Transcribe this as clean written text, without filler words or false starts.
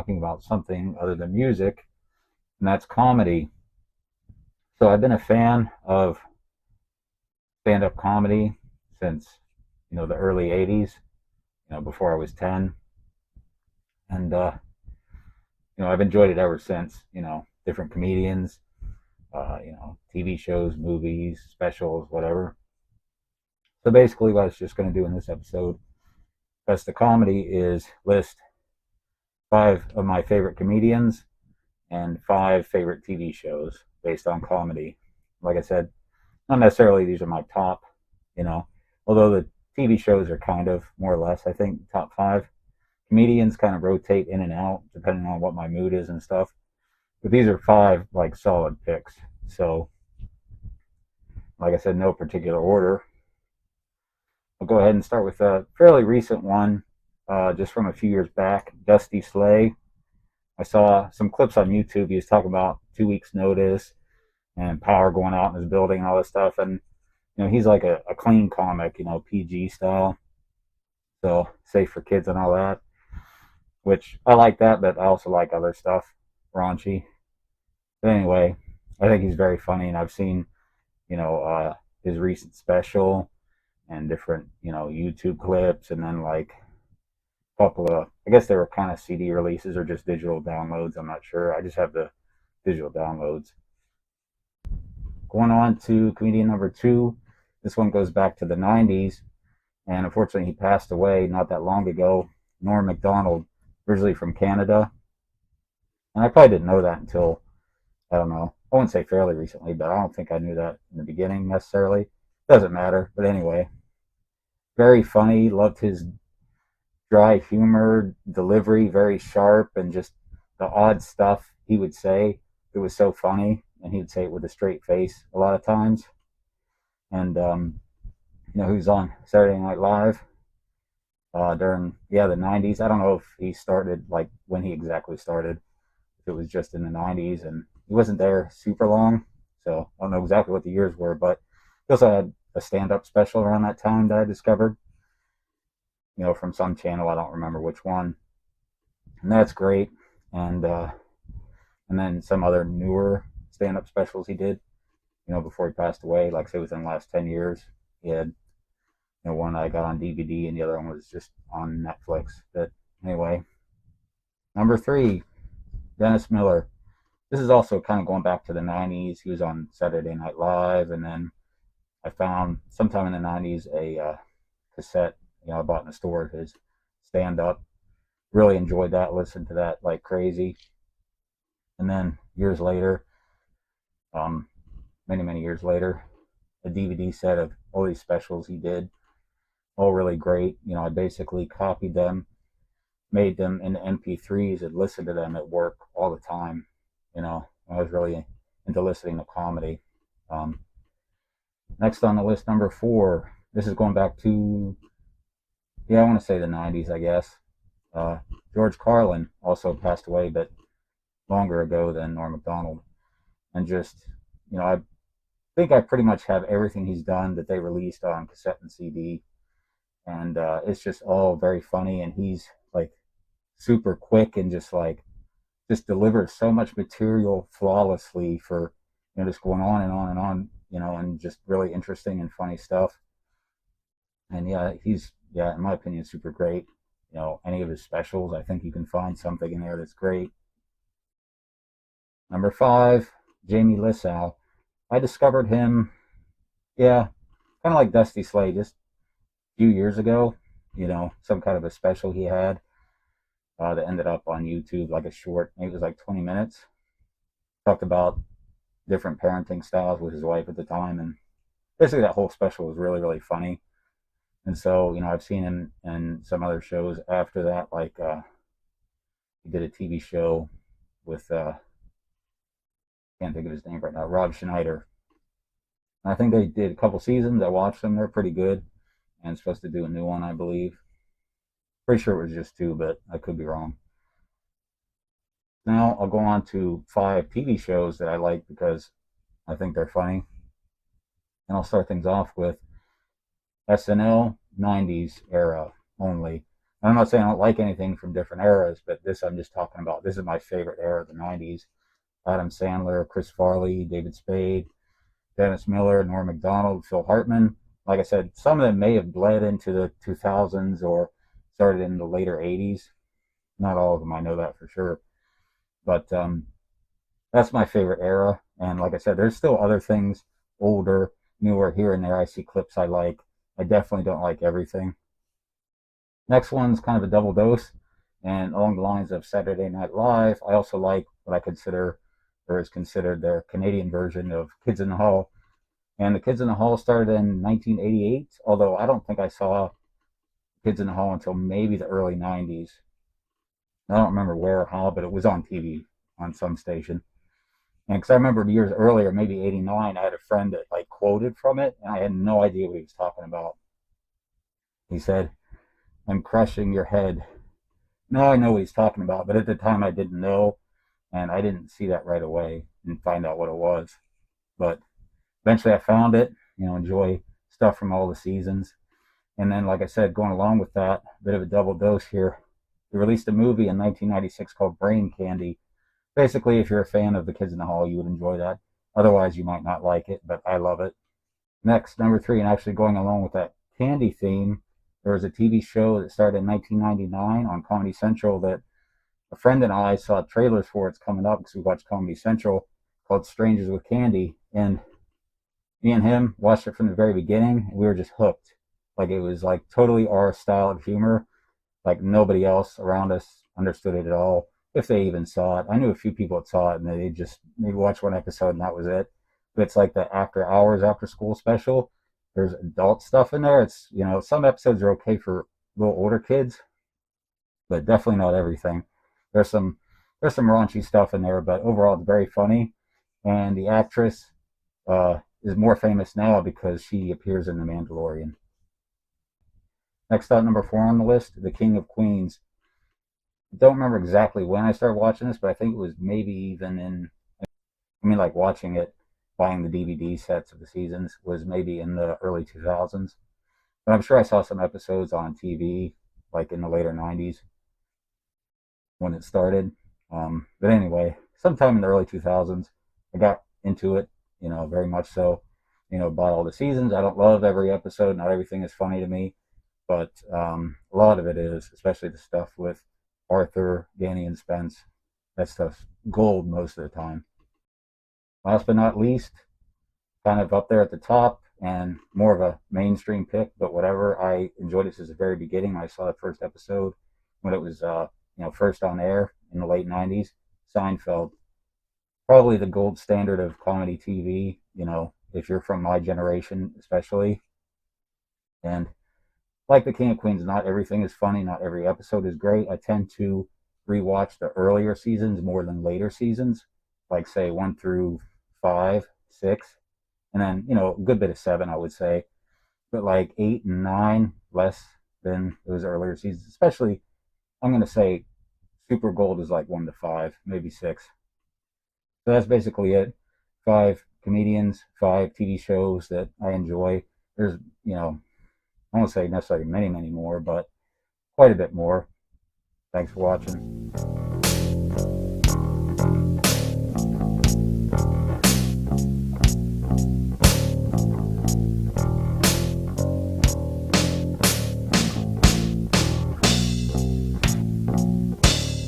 talking about something other than music, and that's comedy. So I've been a fan of stand-up comedy since the early '80s. Before I was 10, and I've enjoyed it ever since. Different comedians, TV shows, movies, specials, whatever. So basically, what I was just going to do in this episode, Best of Comedy, is list five of my favorite comedians and five favorite TV shows based on comedy. Like I said, not necessarily these are my top, you know, although the TV shows are kind of more or less, I think, top five. Comedians kind of rotate in and out depending on what my mood is and stuff. But these are five like solid picks. So, like I said, no particular order. I'll go ahead and start with a fairly recent one, just from a few years back. Dusty Slay. I saw some clips on YouTube. He was talking about 2 weeks' notice and power going out in his building and all this stuff. And he's like a clean comic, PG style, so safe for kids and all that. Which I like that, but I also like other stuff, raunchy. But anyway, I think he's very funny, and I've seen his recent special and different YouTube clips, and then like a couple of, I guess they were kind of CD releases or just digital downloads. I'm not sure. I just have the digital downloads. Going on to comedian number two. This one goes back to the '90s, and unfortunately he passed away not that long ago. Norm Macdonald, originally from Canada, and I probably didn't know that until, I don't know, I wouldn't say fairly recently, but I don't think I knew that in the beginning necessarily. Doesn't matter, but anyway, very funny. Loved his dry humor, delivery, very sharp, and just the odd stuff he would say. It was so funny, and he'd say it with a straight face a lot of times. And he was on Saturday Night Live during the '90s. I don't know if he started, like, when he exactly started. If it was just in the '90s, and he wasn't there super long, so I don't know exactly what the years were. But he also had a stand-up special around that time that I discovered, from some channel. I don't remember which one, and that's great. And then some other newer stand-up specials he did, before he passed away. Like, say within the last 10 years, he had one I got on DVD, and the other one was just on Netflix. But anyway, number three, Dennis Miller. This is also kind of going back to the '90s. He was on Saturday Night Live, and then I found sometime in the '90s a cassette, I bought in the store, his stand-up. Really enjoyed that, listened to that like crazy. And then years later, many, many years later, a DVD set of all these specials he did, all really great. I basically copied them, made them into MP3s, and listened to them at work all the time. I was really into listening to comedy. Next on the list, number four. This is going back to, I want to say the '90s, I guess. George Carlin also passed away, but longer ago than Norm Macdonald. And just, I think I pretty much have everything he's done that they released on cassette and CD. And it's just all very funny, and he's like super quick and just delivers so much material flawlessly for just going on and on and on, and just really interesting and funny stuff. And he's, in my opinion, super great. Any of his specials, I think you can find something in there that's great. Number five, Jamie Lissow. I discovered him, kind of like Dusty Slay, just a few years ago. Some kind of a special he had that ended up on YouTube, like a short, maybe it was like 20 minutes. Talked about different parenting styles with his wife at the time, and basically that whole special was really, really funny. And so, I've seen him in some other shows after that, like he did a TV show with, can't think of his name right now, Rob Schneider. And I think they did a couple seasons. I watched them. They're pretty good. And supposed to do a new one, I believe. Pretty sure it was just two, but I could be wrong. Now I'll go on to five TV shows that I like because I think they're funny. And I'll start things off with SNL '90s era only. I'm not saying I don't like anything from different eras, but this I'm just talking about. This is my favorite era of the 90s. Adam Sandler, Chris Farley, David Spade, Dennis Miller, Norm Macdonald, Phil Hartman. Like I said, some of them may have bled into the 2000s or started in the later 80s. Not all of them, I know that for sure. But that's my favorite era. And like I said, there's still other things, older, newer, here and there. I see clips I like. I definitely don't like everything. Next one's kind of a double dose, and along the lines of Saturday Night Live, I also like what I consider, or is considered, their Canadian version of Kids in the Hall. And the Kids in the Hall started in 1988, although I don't think I saw Kids in the Hall until maybe the early 90s. I don't remember where or how, but it was on TV on some station. And because I remember years earlier, maybe '89, I had a friend that like quoted from it, and I had no idea what he was talking about. He said, "I'm crushing your head." Now I know what he's talking about, but at the time I didn't know, and I didn't see that right away and find out what it was. But eventually I found it, enjoy stuff from all the seasons. And then, like I said, going along with that, a bit of a double dose here. They released a movie in 1996 called Brain Candy. Basically, if you're a fan of The Kids in the Hall, you would enjoy that. Otherwise, you might not like it, but I love it. Next, number three, and actually going along with that candy theme, there was a TV show that started in 1999 on Comedy Central that a friend and I saw trailers for. It's coming up because we watched Comedy Central, called Strangers with Candy. And me and him watched it from the very beginning, and we were just hooked. Like, it was like totally our style of humor. Like, nobody else around us understood it at all, if they even saw it. I knew a few people that saw it, and they just maybe watched one episode and that was it. But it's like the after hours, after school special. There's adult stuff in there. It's, some episodes are okay for little older kids, but definitely not everything. There's some there's some raunchy stuff in there, but overall it's very funny. And the actress is more famous now because she appears in The Mandalorian. Next up, number four on the list, The King of Queens. Don't remember exactly when I started watching this, but I think it was maybe even like watching it, buying the DVD sets of the seasons was maybe in the early 2000s. But I'm sure I saw some episodes on TV, like in the later 90s when it started. But anyway, sometime in the early 2000s, I got into it, very much so. Bought all the seasons. I don't love every episode. Not everything is funny to me, but a lot of it is, especially the stuff with Arthur, Danny, and Spence. That stuff's gold most of the time. Last but not least, kind of up there at the top and more of a mainstream pick, but whatever. I enjoyed it since the very beginning. I saw the first episode when it was, first on air in the late '90s. Seinfeld, probably the gold standard of comedy TV. If you're from my generation, especially. And like The King of Queens, not everything is funny. Not every episode is great. I tend to rewatch the earlier seasons more than later seasons, like say 1 through 5, 6, and then a good bit of 7, I would say, but like 8 and 9 less than those earlier seasons. Especially, I'm going to say Super Gold is like 1 to 5, maybe 6. So that's basically it. 5 comedians, 5 TV shows that I enjoy. There's, I won't say necessarily many, many more, but quite a bit more. Thanks for watching.